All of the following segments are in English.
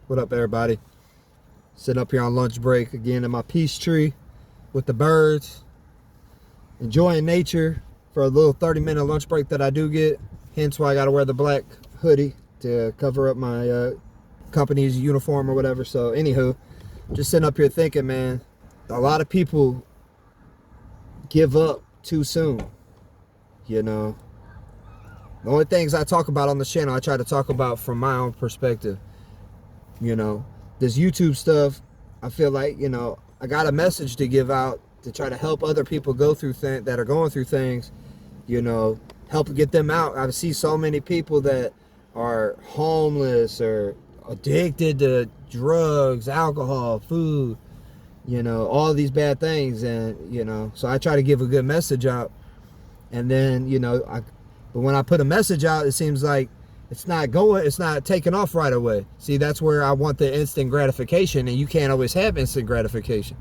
What up, everybody? Sitting up here on lunch break again in my peace tree with the birds, enjoying nature for a little 30-minute lunch break that I do get. Hence why I got to wear the black hoodie to cover up my company's uniform or whatever. So anywho, just sitting up here thinking, man, a lot of people give up too soon. You know, the only things I talk about on the channel, I try to talk about from my own perspective. You know, this YouTube stuff, I feel like, you know, I got a message to give out to try to help other people go through things that are going through things, you know, help get them out. I see so many people that are homeless or addicted to drugs, alcohol, food, you know, all these bad things. And, you know, so I try to give a good message out. And then, you know, but when I put a message out, it seems like it's not taking off right away. See, that's where I want the instant gratification, and you can't always have instant gratification.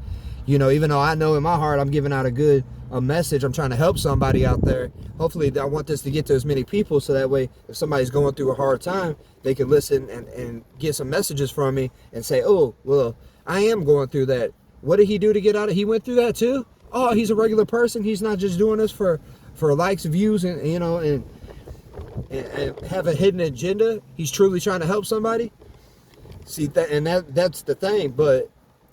You know, even though I know in my heart I'm giving out a message, I'm trying to help somebody out there. Hopefully I want this to get to as many people so that way if somebody's going through a hard time, they can listen and get some messages from me and say, oh, well, I am going through that. What did he do to get out of it? He went through that too? Oh, he's a regular person. He's not just doing this for likes, views, and, you know, and have a hidden agenda. He's truly trying to help somebody. See, that's the thing. But,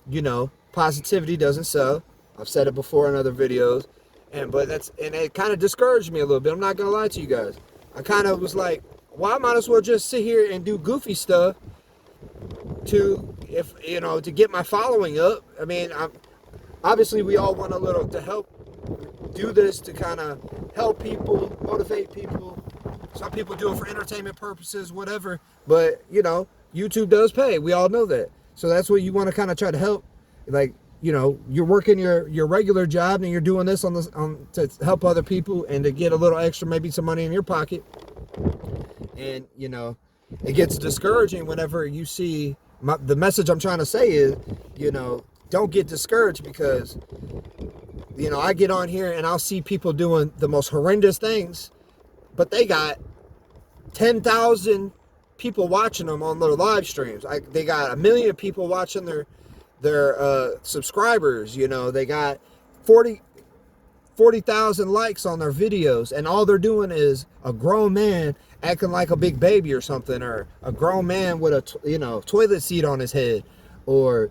you know, positivity doesn't sell. I've said it before in other videos, and it kind of discouraged me a little bit. I'm not gonna lie to you guys. I kind of was like, well, I might as well just sit here and do goofy stuff to get my following up. I mean, obviously we all want a little to help do this to kind of help people, motivate people. Some people do it for entertainment purposes, whatever. But, you know, YouTube does pay. We all know that. So that's what you want to kind of try to help. Like, you know, you're working your regular job and you're doing this to help other people and to get a little extra, maybe some money in your pocket. And, you know, it gets discouraging whenever you see the message I'm trying to say is, you know, don't get discouraged because, you know, I get on here and I'll see people doing the most horrendous things, but they got 10,000 people watching them on their live streams. They got 1 million people watching their subscribers. You know, they got 40,000 likes on their videos, and all they're doing is a grown man acting like a big baby or something, or a grown man with a toilet seat on his head, or,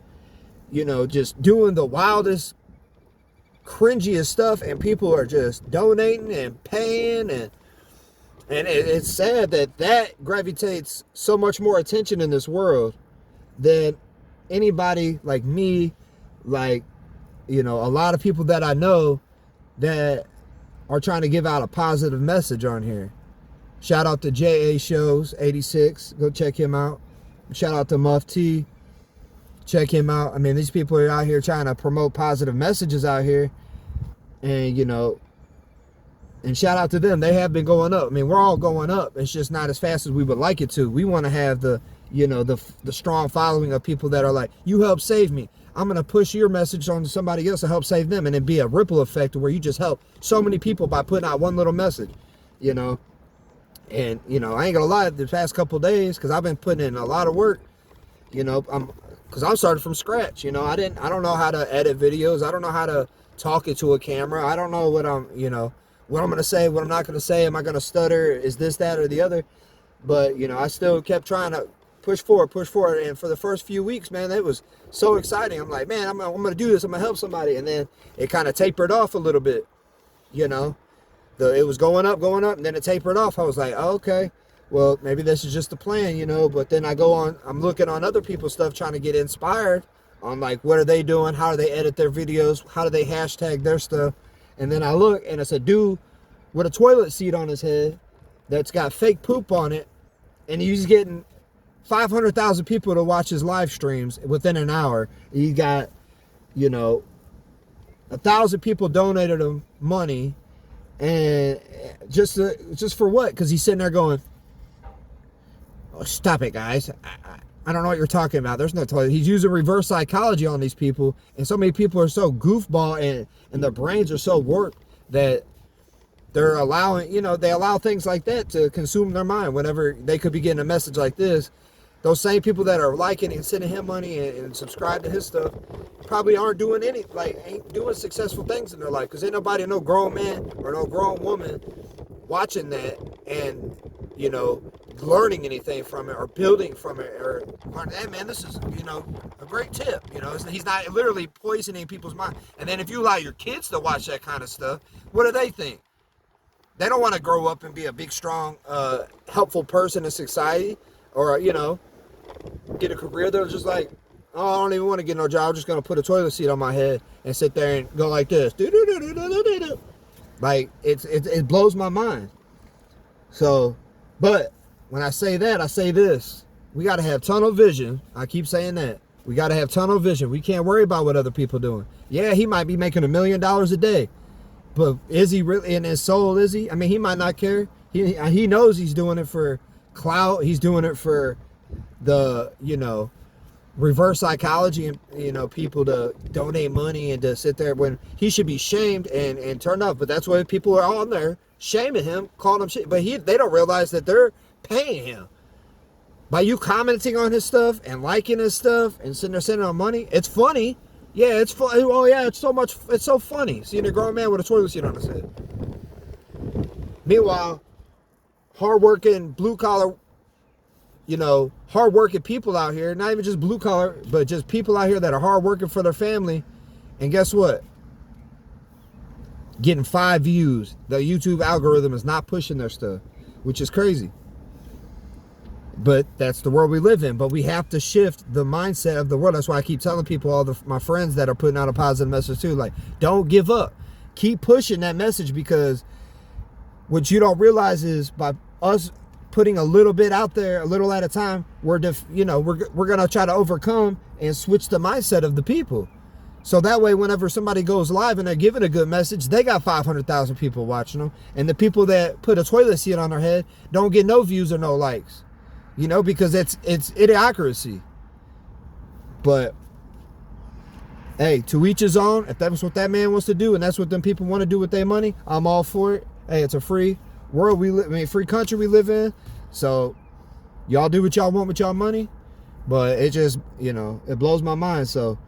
you know, just doing the wildest, cringiest stuff, and people are just donating and paying, and it's sad that gravitates so much more attention in this world than anybody like me, like, you know, a lot of people that I know that are trying to give out a positive message on here. Shout out to JA Shows 86, go check him out. Shout out to Muff T, check him out. I mean, these people are out here trying to promote positive messages out here, and, you know, and shout out to them. They have been going up. I mean, we're all going up. It's just not as fast as we would like it to. We want to have the strong following of people that are like, you helped save me. I'm going to push your message on to somebody else to help save them, and it'd be a ripple effect where you just help so many people by putting out one little message, you know. And, you know, I ain't going to lie, the past couple days, because I've been putting in a lot of work, you know, because I'm starting from scratch, you know. I don't know how to edit videos. I don't know how to talk into a camera. I don't know what I'm going to say, what I'm not going to say. Am I going to stutter? Is this, that, or the other? But, you know, I still kept trying to push forward. And for the first few weeks, man, it was so exciting. I'm like, man, I'm going to do this. I'm going to help somebody. And then it kind of tapered off a little bit, you know. It was going up, and then it tapered off. I was like, oh, okay, well, maybe this is just the plan, you know. But then I'm looking on other people's stuff, trying to get inspired on, like, what are they doing? How do they edit their videos? How do they hashtag their stuff? And then I look, and it's a dude with a toilet seat on his head that's got fake poop on it, and he's getting 500,000 people to watch his live streams within an hour. He got, you know, 1,000 people donated him money, and just for what? Because he's sitting there going, oh, stop it, guys. I don't know what you're talking about. There's no toilet. He's using reverse psychology on these people, and so many people are so goofball and their brains are so warped that they're allowing, you know, they allow things like that to consume their mind whenever they could be getting a message like this. those same people that are liking and sending him money and subscribe to his stuff probably aren't doing ain't doing successful things in their life, because ain't nobody, no grown man or no grown woman watching that and, you know, learning anything from it or building from it or learning, hey man, this is, you know, a great tip. You know, he's not literally poisoning people's mind. And then if you allow your kids to watch that kind of stuff, what do they think? They don't want to grow up and be a big, strong, helpful person in society, or, you know, get a career. They're just like, oh, I don't even want to get no job. I'm just going to put a toilet seat on my head and sit there and go like this. Like, it blows my mind. So, but when I say that, I say this. We got to have tunnel vision. I keep saying that. We got to have tunnel vision. We can't worry about what other people doing. Yeah, he might be making $1 million a day. But is he really in his soul? Is he? I mean, he might not care. He knows he's doing it for clout. He's doing it for the, you know, reverse psychology and, you know, people to donate money and to sit there when he should be shamed and turned off. But that's why people are on there shaming him, calling him shit. But they don't realize that they're paying him. By you commenting on his stuff and liking his stuff and sitting there sending him money, it's funny. Yeah, it's fun. Oh yeah, it's so funny seeing a grown man with a toilet seat on his head. Meanwhile, hardworking blue collar, you know, hardworking people out here, not even just blue collar, but just people out here that are hardworking for their family, and guess what? Getting 5 views. The YouTube algorithm is not pushing their stuff, which is crazy. But that's the world we live in. But we have to shift the mindset of the world. That's why I keep telling people, my friends that are putting out a positive message too, like, don't give up. Keep pushing that message, because what you don't realize is by us putting a little bit out there, a little at a time, we're gonna try to overcome and switch the mindset of the people. So that way, whenever somebody goes live and they're giving a good message, they got 500,000 people watching them, and the people that put a toilet seat on their head don't get no views or no likes. You know, because it's idiocracy. But hey, to each his own. If that's what that man wants to do, and that's what them people want to do with their money, I'm all for it. Hey, it's a free world we live, free country we live in. So y'all do what y'all want with y'all money. But it just, you know, it blows my mind. So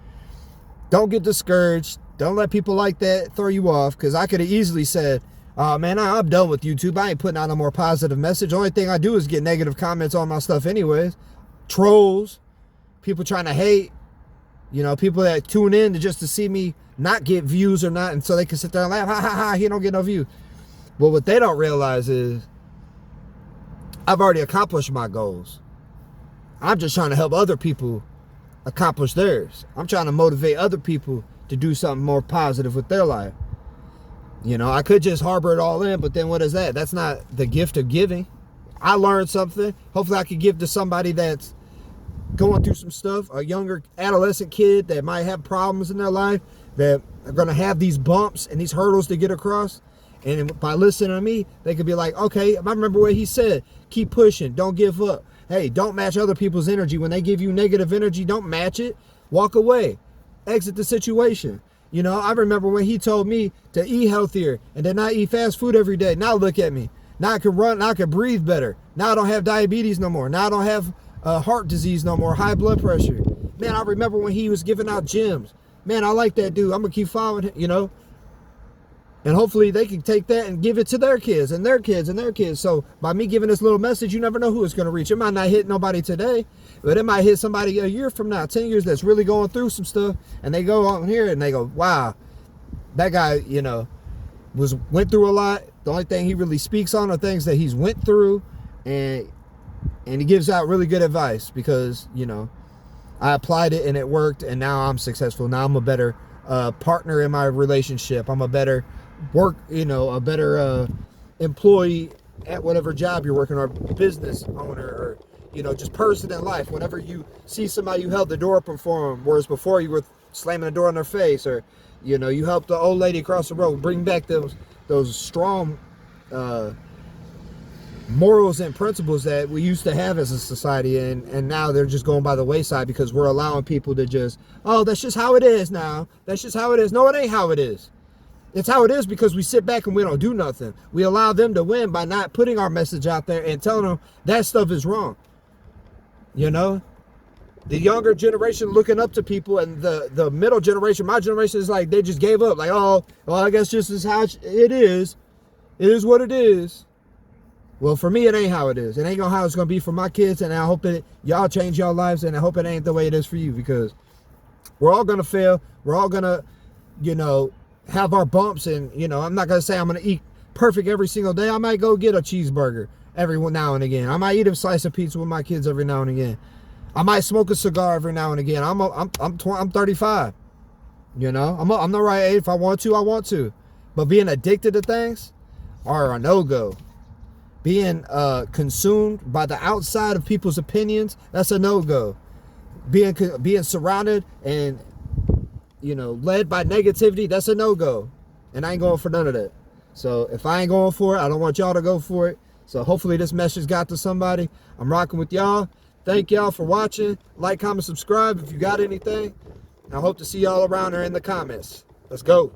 don't get discouraged. Don't let people like that throw you off, because I could have easily said, oh man, I'm done with YouTube. I ain't putting out a more positive message. The only thing I do is get negative comments on my stuff anyways. Trolls, people trying to hate, you know, people that tune in just to see me not get views or not, and so they can sit there and laugh, ha ha ha, he don't get no views. But what they don't realize is I've already accomplished my goals. I'm just trying to help other people accomplish theirs. I'm trying to motivate other people to do something more positive with their life. You know, I could just harbor it all in, but then what is that? That's not the gift of giving. I learned something. Hopefully I could give to somebody that's going through some stuff, a younger adolescent kid that might have problems in their life, that are going to have these bumps and these hurdles to get across. And by listening to me, they could be like, okay, I remember what he said. Keep pushing. Don't give up. Hey, don't match other people's energy. When they give you negative energy, don't match it. Walk away. Exit the situation. You know, I remember when he told me to eat healthier and to not eat fast food every day. Now look at me. Now I can run. Now I can breathe better. Now I don't have diabetes no more. Now I don't have heart disease no more, high blood pressure. Man, I remember when he was giving out gyms. Man, I like that dude. I'm going to keep following him, you know. And hopefully they can take that and give it to their kids and their kids and their kids. So by me giving this little message, you never know who it's going to reach. It might not hit nobody today, but it might hit somebody a year from now, 10 years, that's really going through some stuff. And they go on here and they go, wow, that guy, you know, went through a lot. The only thing he really speaks on are things that he's went through, and he gives out really good advice, because, you know, I applied it and it worked, and now I'm successful. Now I'm a better partner in my relationship. I'm a better a better employee at whatever job you're working, or business owner, or, you know, just person in life. Whenever you see somebody, you held the door open for them, whereas before you were slamming the door in their face, or, you know, you helped the old lady across the road, bring back those strong morals and principles that we used to have as a society, and now they're just going by the wayside because we're allowing people to just, oh, that's just how it is now. That's just how it is. No, it ain't how it is. It's how it is because we sit back and we don't do nothing. We allow them to win by not putting our message out there and telling them that stuff is wrong. You know, the younger generation looking up to people, and the middle generation, my generation, is like they just gave up. Like, oh, well, I guess this is how it is. It is what it is. Well, for me, it ain't how it is. It ain't how it's gonna be for my kids, and I hope that y'all change y'all lives, and I hope it ain't the way it is for you, because we're all gonna fail. We're all gonna, you know, have our bumps, and you know, I'm not gonna say I'm gonna eat perfect every single day. I might go get a cheeseburger every now and again. I might eat a slice of pizza with my kids every now and again. I might smoke a cigar every now and again. I'm 35. You know, I'm the right age. If I want to, I want to. But being addicted to things are a no-go. Being consumed by the outside of people's opinions, that's a no-go. Being surrounded and, you know, led by negativity, that's a no-go. And I ain't going for none of that. So if I ain't going for it, I don't want y'all to go for it. So hopefully this message got to somebody. I'm rocking with y'all. Thank y'all for watching. Like, comment, subscribe if you got anything. I hope to see y'all around there in the comments. Let's go.